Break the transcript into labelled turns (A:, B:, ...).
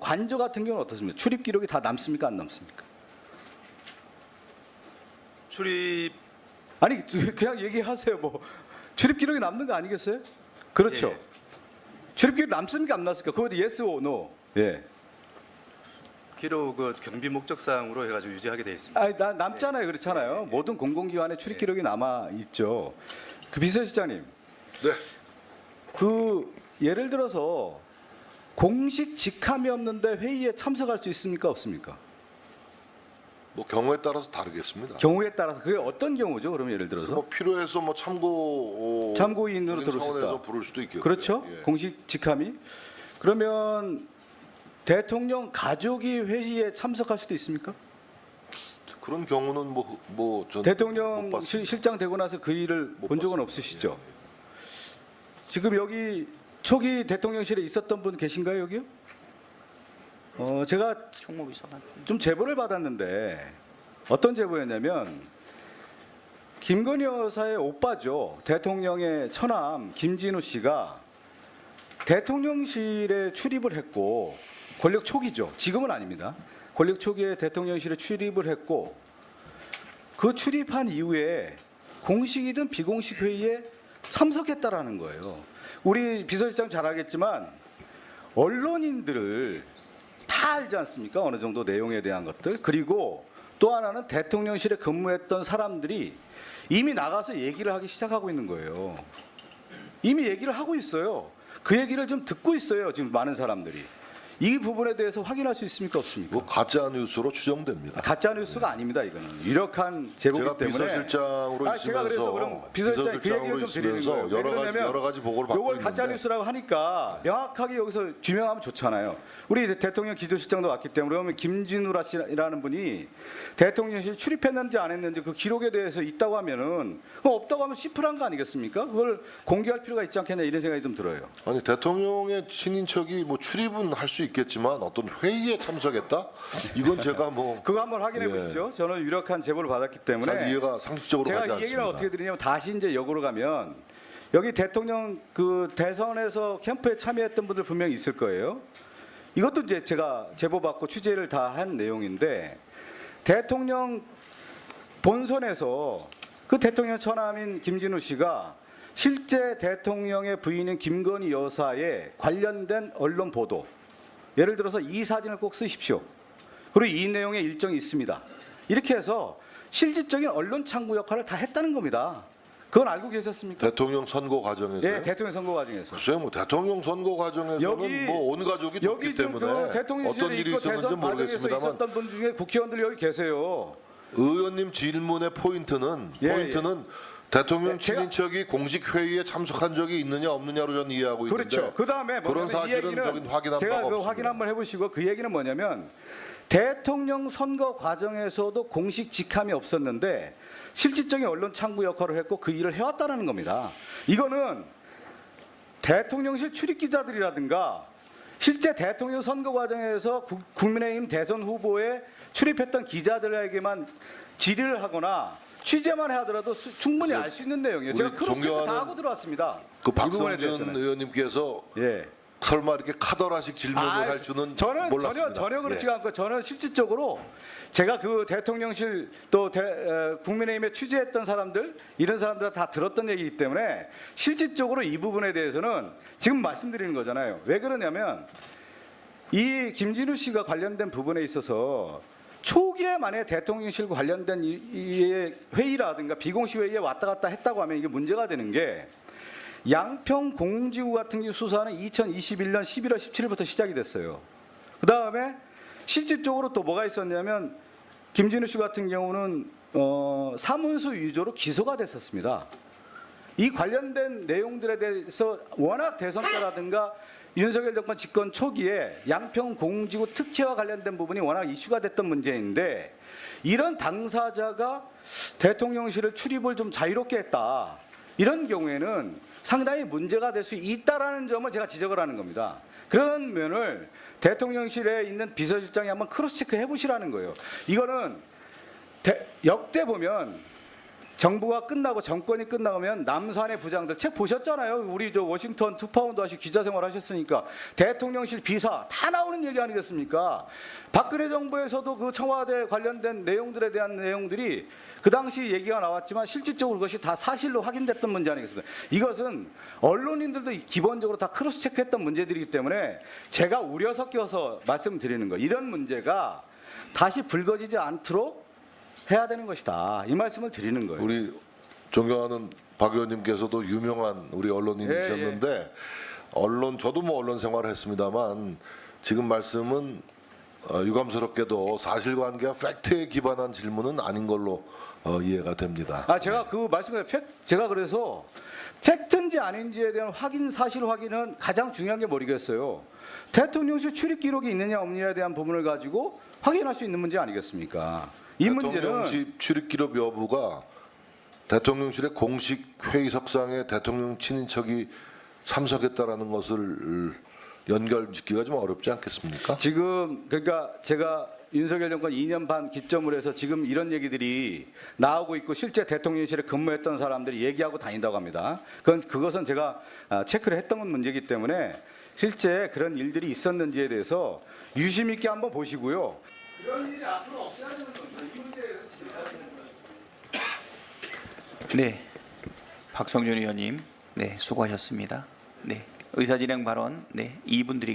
A: 관저 같은 경우는 어떻습니까? 출입 기록이 다 남습니까? 안 남습니까?
B: 출입
A: 아니 그냥 얘기하세요. 뭐 출입 기록이 남는 거 아니겠어요? 그렇죠.
B: 예.
A: 출입 기록 남습니까? 안 남습니까? 그것도 yes or no. 예.
B: 기록은 경비 목적상으로 해가지고 유지하게 되어 있습니다.
A: 아니 남잖아요. 그렇잖아요.
B: 예.
A: 모든 공공기관에 출입 기록이 남아 있죠. 그 비서실장님.
C: 네.
A: 그 예를 들어서 공식 직함이 없는데 회의에 참석할 수 있습니까? 없습니까?
C: 뭐 경우에 따라서 다르겠습니다.
A: 경우에 따라서 그게 어떤 경우죠? 그러면 예를 들어서
C: 뭐 필요해서 뭐
A: 참고인으로 들을 수
C: 차원에서
A: 있다.
C: 부를 수도 있겠고.
A: 그렇죠?
C: 예.
A: 공식 직함이 그러면 대통령 가족이 회의에 참석할 수도 있습니까?
C: 그런 경우는 전
A: 대통령
C: 못 봤습니다.
A: 실장 되고 나서 그 일을
C: 못
A: 본 적은
C: 봤습니다.
A: 없으시죠? 지금 여기 초기 대통령실에 있었던 분 계신가요 여기요? 제가 좀 제보를 받았는데 어떤 제보였냐면 김건희 여사의 오빠죠. 대통령의 처남 김진우 씨가 대통령실에 출입을 했고 권력 초기죠. 지금은 아닙니다. 권력 초기에 대통령실에 출입을 했고 그 출입한 이후에 공식이든 비공식 회의에 참석했다라는 거예요. 우리 비서실장 잘 알겠지만 언론인들을 다 알지 않습니까? 어느 정도 내용에 대한 것들. 그리고 또 하나는 대통령실에 근무했던 사람들이 이미 나가서 얘기를 하기 시작하고 있는 거예요. 이미 얘기를 하고 있어요. 그 얘기를 좀 듣고 있어요. 지금 많은 사람들이. 이 부분에 대해서 확인할 수 있습니까? 없습니까?
C: 뭐 가짜 뉴스로 추정됩니다.
A: 가짜 뉴스가 아닙니다. 이거는 유력한 제보기
C: 제가
A: 때문에.
C: 비서실장으로
A: 제가 그래서 그럼 비서실장 그 얘기를 좀 드리는 거예요.
C: 여러 가지 보고를 받고
A: 이걸
C: 있는데
A: 가짜 뉴스라고 하니까 명확하게 여기서 규명하면 좋잖아요. 우리 대통령 기조실장도 왔기 때문에 그러면 김진우라 씨라는 분이 대통령실 출입했는지 안 했는지 그 기록에 대해서 있다고 하면은 그거 없다고 하면 시플한 거 아니겠습니까? 그걸 공개할 필요가 있지 않겠냐 이런 생각이 좀 들어요.
C: 아니 대통령의 친인척이 뭐 출입은 할 수 있겠지만 어떤 회의에 참석했다? 이건 제가 뭐
A: 그거 한번 확인해
C: 예.
A: 보십시오. 저는 유력한 제보를 받았기 때문에
C: 잘 이해가 상식적으로 가지
A: 제가 이
C: 않습니다.
A: 얘기를 어떻게 드리냐면 다시 이제 역으로 가면 여기 대통령 그 대선에서 캠프에 참여했던 분들 분명히 있을 거예요. 이것도 이제 제가 제보받고 취재를 다 한 내용인데 대통령 본선에서 그 대통령 처남인 김진우 씨가 실제 대통령의 부인인 김건희 여사에 관련된 언론 보도 예를 들어서 이 사진을 꼭 쓰십시오. 그리고 이 내용에 일정이 있습니다. 이렇게 해서 실질적인 언론 창구 역할을 다 했다는 겁니다. 그건 알고 계셨습니까?
C: 대통령 선거 과정에서.
A: 네, 대통령 선거 과정에서.
C: 글쎄요, 뭐 대통령 선거 과정에서는
A: 여기-
C: 뭐 온 가족이
A: 여기
C: 있기
A: 지금
C: 때문에
A: 그 대통령실에
C: 어떤 일이
A: 있고
C: 있었는지
A: 대선 과정에서
C: 모르겠습니다만
A: 있었던 분 중에 국회의원들 여기 계세요.
C: 의원님 질문의 포인트는
A: 예,
C: 대통령
A: 네, 제가-
C: 친인척이 공식 회의에 참석한 적이 있느냐 없느냐로 저는 이해하고
A: 그렇죠.
C: 있는데
A: 그 다음에
C: 그런 사실은 저긴 확인한
A: 제가
C: 바가
A: 그
C: 없습니다.
A: 확인 한번 해보시고 그 얘기는 뭐냐면 대통령 선거 과정에서도 공식 직함이 없었는데 실질적인 언론 창구 역할을 했고 그 일을 해왔다는 겁니다. 이거는 대통령실 출입 기자들이라든가 실제 대통령 선거 과정에서 국민의힘 대선 후보에 출입했던 기자들에게만 질의를 하거나 취재만 하더라도 충분히 알 수 있는 내용이에요. 제가
C: 우리
A: 크로스체크 다
C: 존경하는
A: 하고 들어왔습니다.
C: 그
A: 이 부분에
C: 박성준
A: 대해서는.
C: 의원님께서
A: 예.
C: 설마 이렇게 카더라식 질문을 할 줄은
A: 저는
C: 몰랐습니다.
A: 전혀 그렇지
C: 예.
A: 않고 저는 실질적으로 제가 그 대통령실 또 국민의힘에 취재했던 사람들 이런 사람들 다 들었던 얘기이기 때문에 실질적으로 이 부분에 대해서는 지금 말씀드리는 거잖아요. 왜 그러냐면 이 김진우 씨가 관련된 부분에 있어서 초기에 만약에 대통령실과 관련된 이 회의라든가 비공식 회의에 왔다 갔다 했다고 하면 이게 문제가 되는 게 양평 공지구 같은 경우 수사는 2021년 11월 17일부터 시작이 됐어요. 그 다음에 실질적으로 또 뭐가 있었냐면 김진우 씨 같은 경우는 사문서 위조로 기소가 됐었습니다. 이 관련된 내용들에 대해서 워낙 대선 때라든가 윤석열 정권 집권 초기에 양평 공지구 특혜와 관련된 부분이 워낙 이슈가 됐던 문제인데 이런 당사자가 대통령실을 출입을 좀 자유롭게 했다. 이런 경우에는 상당히 문제가 될 수 있다라는 점을 제가 지적을 하는 겁니다. 그런 면을 대통령실에 있는 비서실장이 한번 크로스체크 해보시라는 거예요. 이거는 역대 보면 정부가 끝나고 정권이 끝나면 남산의 부장들 책 보셨잖아요. 우리 저 워싱턴 투파운드 하시고 기자 생활 하셨으니까 대통령실 비서 다 나오는 얘기 아니겠습니까? 박근혜 정부에서도 그 청와대 관련된 내용들에 대한 내용들이 그 당시 얘기가 나왔지만 실질적으로 그것이 다 사실로 확인됐던 문제 아니겠습니까? 이것은 언론인들도 기본적으로 다 크로스 체크했던 문제들이기 때문에 제가 우려 섞여서 말씀드리는 거예요. 이런 문제가 다시 불거지지 않도록 해야 되는 것이다. 이 말씀을 드리는 거예요.
C: 우리 존경하는 박 의원님께서도 유명한 우리 언론인이셨는데 언론 저도 뭐 언론 생활을 했습니다만 지금 말씀은 유감스럽게도 사실관계와 팩트에 기반한 질문은 아닌 걸로 이해가 됩니다.
A: 제가 그 말씀을 제가 그래서 팩트인지 아닌지에 대한 사실 확인은 가장 중요한 게 뭐겠어요? 대통령실 출입 기록이 있느냐 없느냐에 대한 부분을 가지고 확인할 수 있는 문제 아니겠습니까? 이 문제는
C: 대통령실 출입 기록 여부가 대통령실의 공식 회의석상에 대통령 친인척이 참석했다라는 것을 연결짓기가 좀 어렵지 않겠습니까?
A: 지금 그러니까 제가 윤석열 정권 2년 반 기점으로 해서 지금 이런 얘기들이 나오고 있고 실제 대통령실에 근무했던 사람들이 얘기하고 다닌다고 합니다. 그것은 제가 체크를 했던 문제이기 때문에 실제 그런 일들이 있었는지에 대해서 유심 있게 한번 보시고요. 그런 일이 앞으로 없어야 되는 겁니다. 이 문제에 대해서 지켜야 되는 거예요.
D: 네, 박성준 의원님, 네 수고하셨습니다. 네, 의사진행 발언, 네 2분 드리겠습니다.